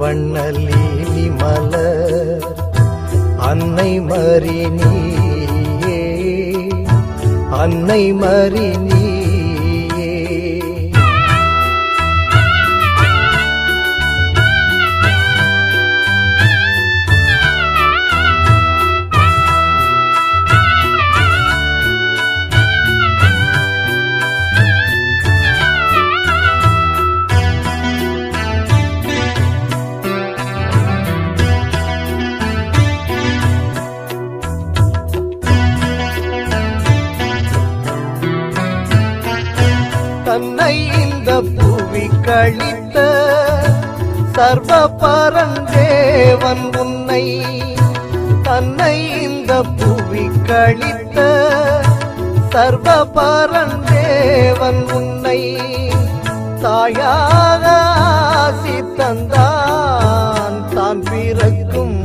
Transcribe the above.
வண்ணலீலி மலர் அன்னை மரி நீயே, அன்னை மரி நீயே. தன்னை இந்த புவி கழித்த சர்வ பரந்தேவன் உன்னை, தன்னை இந்த புவி கழித்த சர்வ பரந்தேவன் உன்னை தாயாக ஆசி தந்தான். தான் பிறக்கும்